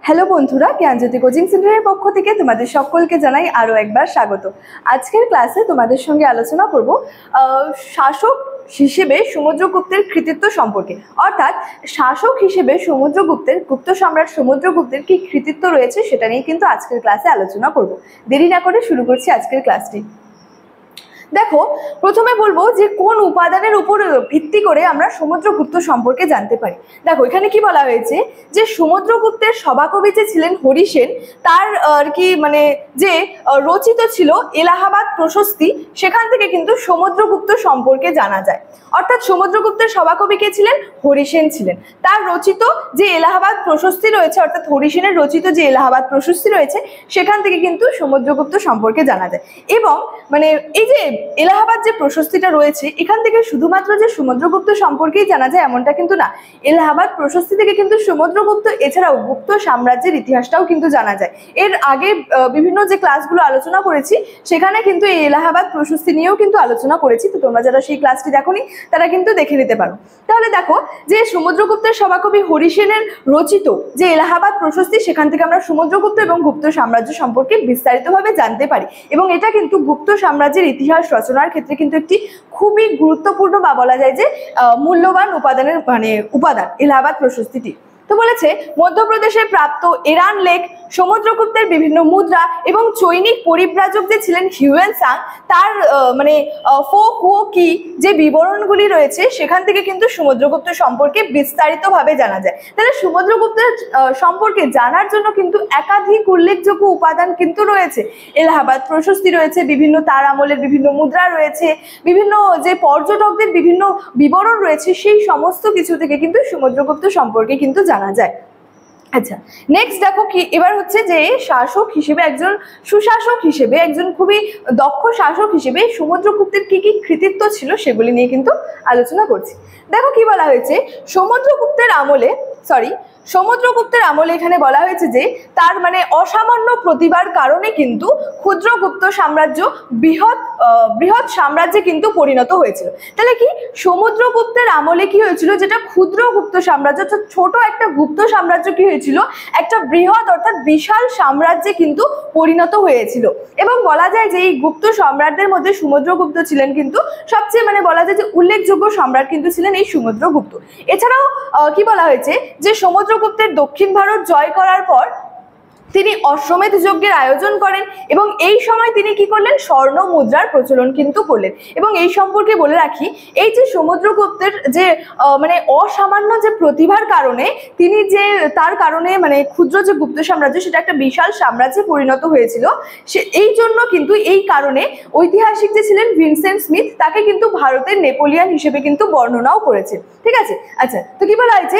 Hello বন্ধুরা, জ্ঞানজ্যোতি coaching সেন্টারের পক্ষ থেকে তোমাদের সকলকে জানাই আরও একবার স্বাগত। আজকের ক্লাসে তোমাদের সঙ্গে আলোচনা করব শাসক হিসেবে সমুদ্রগুপ্তের কৃতিত্ব সম্পর্কে। অর্থাৎ শাসক হিসেবে গুপ্ত সম্রাট সমুদ্রগুপ্তের কি কৃতিত্ব রয়েছে সেটা নিয়ে কিন্তু আজকের ক্লাসে আলোচনা করব। দেরি না করে শুরু করছি আজকের ক্লাসটি। দেখো, প্রথমে বলবো যে কোন উপাদানের উপর ভিত্তি করে আমরা সমুদ্রগুপ্ত সম্পর্কে জানতে পারি। দেখো, এখানে কি বলা হয়েছে যে সমুদ্রগুপ্তের সভাকবি যে ছিলেন হরিসেন, তার যে রচিত ছিল এলাহাবাদ প্রশস্তি, সেখান থেকে কিন্তু সমুদ্রগুপ্ত সম্পর্কে জানা যায়। অর্থাৎ সমুদ্রগুপ্তের সভাকবি কে ছিলেন? হরিসেন ছিলেন। তার রচিত যে এলাহাবাদ প্রশস্তি রয়েছে, অর্থাৎ হরিসেনের রচিত যে এলাহাবাদ প্রশস্তি রয়েছে, সেখান থেকে কিন্তু সমুদ্রগুপ্ত সম্পর্কে জানা যায়। এবং এই যে এলাহাবাদ যে প্রশস্তিটা রয়েছে, এখান থেকে শুধুমাত্র যে সমুদ্রগুপ্ত সম্পর্কেই জানা যায় এমনটা কিন্তু না। এলাহাবাদ প্রশস্তি থেকে কিন্তু সমুদ্রগুপ্ত এছাড়াও গুপ্ত সাম্রাজ্যের ইতিহাসটাও কিন্তু জানা যায়। এর আগে বিভিন্ন যে ক্লাসগুলো আলোচনা করেছি সেখানে কিন্তু এই এলাহাবাদ প্রশস্তি নিয়েও কিন্তু আলোচনা করেছি। তো তোমরা যারা সেই ক্লাসটি দেখোনি তারা কিন্তু দেখে নিতে পারো। তাহলে দেখো যে সমুদ্রগুপ্তের সভাকবি হরিসেনের রচিত যে এলাহাবাদ প্রশস্তি, সেখান থেকে আমরা সমুদ্রগুপ্ত এবং গুপ্ত সাম্রাজ্য সম্পর্কে বিস্তারিতভাবে জানতে পারি। এবং এটা কিন্তু গুপ্ত সাম্রাজ্যের ইতিহাস রচনার ক্ষেত্রে কিন্তু একটি খুবই গুরুত্বপূর্ণ বা বলা যায় যে মূল্যবান উপাদান এলাহাবাদ প্রশস্তিটি। তো বলেছে মধ্যপ্রদেশে প্রাপ্ত এরান লেক, সমুদ্রগুপ্তের বিভিন্ন মুদ্রা এবং চৈনিক পরিব্রাজক যে ছিলেন হিউয়েন সাং, তার যে বিবরণগুলি রয়েছে সেখান থেকে কিন্তু সমুদ্রগুপ্ত সম্পর্কে বিস্তারিতভাবে জানা যায়। তাহলে সমুদ্রগুপ্তের সম্পর্কে জানার জন্য কিন্তু একাধিক উল্লেখযোগ্য উপাদান কিন্তু রয়েছে। এলাহাবাদ প্রশস্তি রয়েছে, বিভিন্ন তার আমলের বিভিন্ন মুদ্রা রয়েছে, বিভিন্ন যে পর্যটকদের বিভিন্ন বিবরণ রয়েছে, সেই সমস্ত কিছু থেকে কিন্তু সমুদ্রগুপ্ত সম্পর্কে কিন্তু জানা যায়। আচ্ছা, নেক্সট দেখো কি এবার হচ্ছে যে শাসক হিসেবে একজন সুশাসক হিসেবে, একজন খুবই দক্ষ শাসক হিসেবে সমুদ্রগুপ্তের কি কি কৃতিত্ব ছিল সেগুলি নিয়ে কিন্তু আলোচনা করছি। দেখো কি বলা হয়েছে, সমুদ্রগুপ্তের আমলে এখানে বলা হয়েছে যে তার অসামান্য প্রতিভার কারণে কিন্তু ক্ষুদ্র গুপ্ত সাম্রাজ্য বৃহৎ সাম্রাজ্যে কিন্তু পরিণত হয়েছিল। তাহলে কি সমুদ্রগুপ্তের আমলে কি হয়েছিল, যেটা ক্ষুদ্র গুপ্ত সাম্রাজ্য, ছোট একটা গুপ্ত সাম্রাজ্য কি হয়েছিল, একটা বৃহৎ অর্থাৎ বিশাল সাম্রাজ্যে কিন্তু পরিণত হয়েছিল। এবং বলা যায় যে এই গুপ্ত সম্রাটদের মধ্যে সমুদ্রগুপ্ত ছিলেন কিন্তু সবচেয়ে বলা যায় যে উল্লেখযোগ্য সম্রাট কিন্তু ছিলেন এই সমুদ্রগুপ্ত। এছাড়াও কি বলা হয়েছে যে সমুদ্রগুপ্তের দক্ষিণ ভারত জয় করার পর তিনি অশ্বমেধ যজ্ঞের আয়োজন করেন এবং এই সময় তিনি কি করলেন, স্বর্ণ মুদ্রার প্রচলন কিন্তু করলেন। এবং এই সম্পর্কে বলে রাখি, এই যে সমুদ্রগুপ্তের যে অসামান্য যে প্রতিভার কারণে তিনি যে তার কারণে ক্ষুদ্র যে গুপ্ত সাম্রাজ্য সেটা একটা বিশাল সাম্রাজ্যে পরিণত হয়েছিল, এই জন্য কিন্তু এই কারণে ঐতিহাসিক যে ছিলেন ভিনসেন্ট স্মিথ, তাকে কিন্তু ভারতের নেপোলিয়ান হিসেবে কিন্তু বর্ণনাও করেছে। ঠিক আছে। আচ্ছা, তো কি বলা হয়েছে,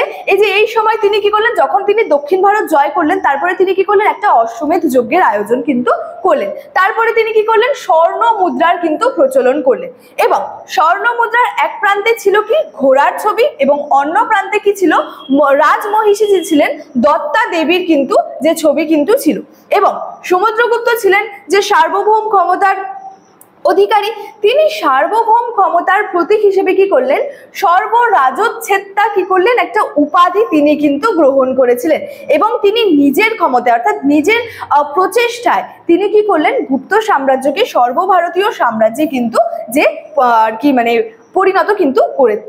এই সময় তিনি কি করলেন, যখন তিনি দক্ষিণ ভারত জয় করলেন, তারপরে তিনি কি করলেন, একটা অশ্বমেধ যজ্ঞের আয়োজন কিন্তু করলেন। তারপরে তিনি কি করলেন, স্বর্ণ মুদ্রার কিন্তু প্রচলন করলেন। এবং স্বর্ণ মুদ্রার এক প্রান্তে ছিল কি ঘোড়ার ছবি এবং অন্য প্রান্তে কি ছিল, রাজমহিষী যে ছিলেন দত্তা দেবীর কিন্তু যে ছবি কিন্তু ছিল। এবং সমুদ্রগুপ্ত ছিলেন যে সার্বভৌম ক্ষমতার অধিকারী, তিনি সার্বভৌম ক্ষমতার প্রতীক হিসেবে কি করলেন, সর্বরাজচ্ছেত্তা কি করলেন, একটা উপাধি তিনি কিন্তু গ্রহণ করেছিলেন। এবং তিনি নিজের ক্ষমতায় অর্থাৎ নিজের প্রচেষ্টায় তিনি কি করলেন, গুপ্ত সাম্রাজ্যকে সর্বভারতীয় সাম্রাজ্যে কিন্তু যে পরিণত কিন্তু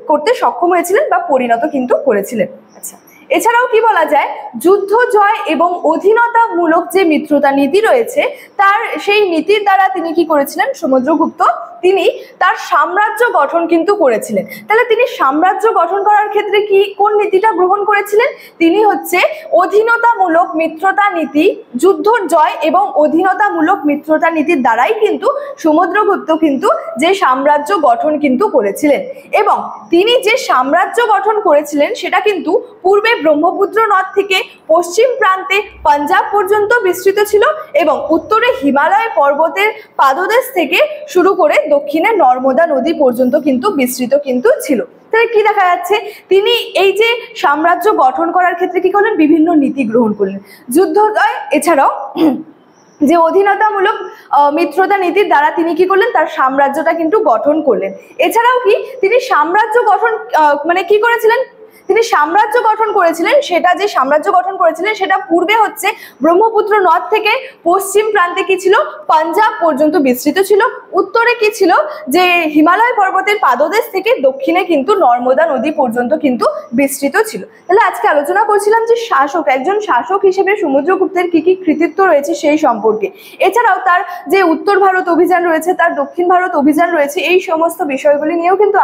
করতে সক্ষম হয়েছিলেন বা পরিণত কিন্তু করেছিলেন। আচ্ছা, এছাড়াও কি বলা যায়, যুদ্ধ জয় এবং অধীনতামূলক যে মিত্রতা নীতি রয়েছে, তার সেই নীতির দ্বারা তিনি কি করেছিলেন, সমুদ্রগুপ্ত তিনি তার সাম্রাজ্য গঠন কিন্তু করেছিলেন। তাহলে তিনি সাম্রাজ্য গঠন করার ক্ষেত্রে কোন নীতিটা গ্রহণ করেছিলেন, তিনি হচ্ছে অধীনতামূলক মিত্রতা নীতি, যুদ্ধ জয় এবং অধীনতামূলক মিত্রতা নীতির দ্বারাই কিন্তু সমুদ্রগুপ্ত কিন্তু যে সাম্রাজ্য গঠন কিন্তু করেছিলেন। এবং তিনি যে সাম্রাজ্য গঠন করেছিলেন সেটা কিন্তু পূর্বে ব্রহ্মপুত্র নদ থেকে পশ্চিম প্রান্তে পাঞ্জাব পর্যন্ত বিস্তৃত ছিল এবং উত্তরে হিমালয় পর্বতের পাদদেশ থেকে শুরু করে দক্ষিণে নর্মদা নদী পর্যন্ত কিন্তু বিস্তৃত কিন্তু ছিল। তাহলে কি দেখা যাচ্ছে, তিনি এই যে সাম্রাজ্য গঠন করার ক্ষেত্রে কি করলেন, বিভিন্ন নীতি গ্রহণ করলেন। যুদ্ধজয় এছাড়াও যে অধীনতামূলক মিত্রতা নীতির দ্বারা তিনি কি করলেন, তার সাম্রাজ্যটা কিন্তু গঠন করলেন। এছাড়াও কি তিনি সাম্রাজ্য গঠন কি করেছিলেন, তিনি সাম্রাজ্য গঠন করেছিলেন, সেটা যে সাম্রাজ্য গঠন করেছিলেন সেটা পূর্বে হচ্ছে ব্রহ্মপুত্র নদ থেকে পশ্চিম প্রান্তে কি ছিল, পাঞ্জাব পর্যন্ত বিস্তৃত ছিল। উত্তরে কি ছিল, যে হিমালয় পর্বতের পাদদেশ থেকে দক্ষিণে কিন্তু নর্মদা নদী পর্যন্ত কিন্তু বিস্তৃত ছিল। তাহলে আজকে আলোচনা করছিলাম যে শাসক, একজন শাসক হিসেবে সমুদ্রগুপ্তের কি কি কৃতিত্ব রয়েছে সেই সম্পর্কে। এছাড়াও তার যে উত্তর ভারত অভিযান রয়েছে, তার দক্ষিণ ভারত অভিযান রয়েছে, এই সমস্ত বিষয়গুলি নিয়েও কিন্তু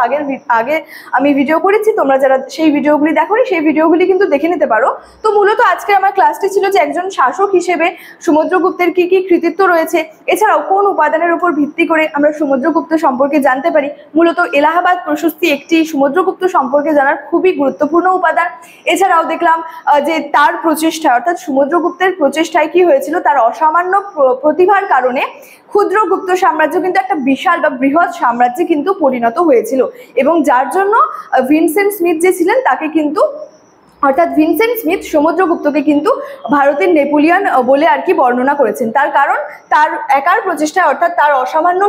আগে আমি ভিডিও করেছি। তোমরা যারা সেই ভিডিওগুলি দেখোনি সেই ভিডিওগুলি কিন্তু দেখে নিতে পারো। তো মূলত আজকে আমার ক্লাসটি ছিল যে একজন শাসক হিসেবে সমুদ্রগুপ্তের কি কি কৃতিত্ব রয়েছে, এছাড়াও কোন উপাদানের উপর ভিত্তি করে আমরা সমুদ্রগুপ্ত সম্পর্কে জানতে পারি। মূলত এলাহাবাদ প্রশস্তি একটি সমুদ্রগুপ্ত সম্পর্কে জানার খুবই গুরুত্বপূর্ণ উপাদান। এছাড়াও দেখলাম যে তার প্রচেষ্টা, অর্থাৎ সমুদ্রগুপ্তের প্রচেষ্টায় কি হয়েছিল, তার অসামান্য প্রতিভার কারণে ক্ষুদ্র গুপ্ত সাম্রাজ্য কিন্তু একটা বিশাল বা বৃহৎ সাম্রাজ্যে কিন্তু পরিণত হয়েছিল, এবং যার জন্য ভিনসেন্ট স্মিথ যে ছিলেন তাকে কিন্তু, অর্থাৎ ভিনসেন্ট স্মিথ সমুদ্রগুপ্তকে কিন্তু ভারতের নেপোলিয়ন বলে আর কি বর্ণনা করেছেন। তার কারণ তার একার প্রচেষ্টায়, অর্থাৎ তার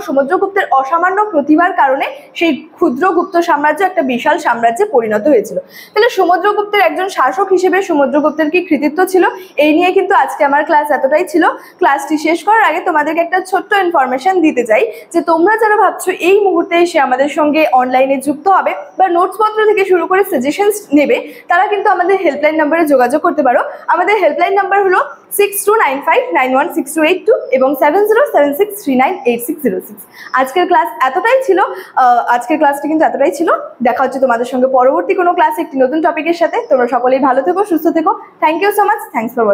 সমুদ্রগুপ্তের অসামান্য প্রতিভার কারণে সেই ক্ষুদ্র গুপ্ত সাম্রাজ্য একটা বিশাল সাম্রাজ্যে পরিণত হয়েছিল। তাহলে সমুদ্রগুপ্তের একজন শাসক হিসেবে সমুদ্রগুপ্তের কি কৃতিত্ব ছিল, এই নিয়ে কিন্তু আজকে আমার ক্লাস এতটাই ছিল। ক্লাসটি শেষ করার আগে তোমাদেরকে একটা ছোট্ট ইনফরমেশন দিতে চাই, যে তোমরা যারা ভাবছো এই মুহূর্তে এসে আমাদের সঙ্গে অনলাইনে যুক্ত হবে বা নোটসপত্র থেকে শুরু করে সাজেশনস নেবে, তারা কিন্তু আমাদের হেল্পলাইন নাম্বারে যোগাযোগ করতে পারো। আমাদের হেল্পলাইন নাম্বার হলো 6295916282 এবং 7076398606। আজকের ক্লাস এতটাই ছিল, আজকের ক্লাসটি কিন্তু এতটাই ছিল। দেখা হচ্ছে তোমাদের সঙ্গে পরবর্তী কোনো ক্লাসে একটি নতুন টপিকের সাথে। তোমরা সকলেই ভালো থেকো, সুস্থ থেকো। Thank you so much. Thanks for watching.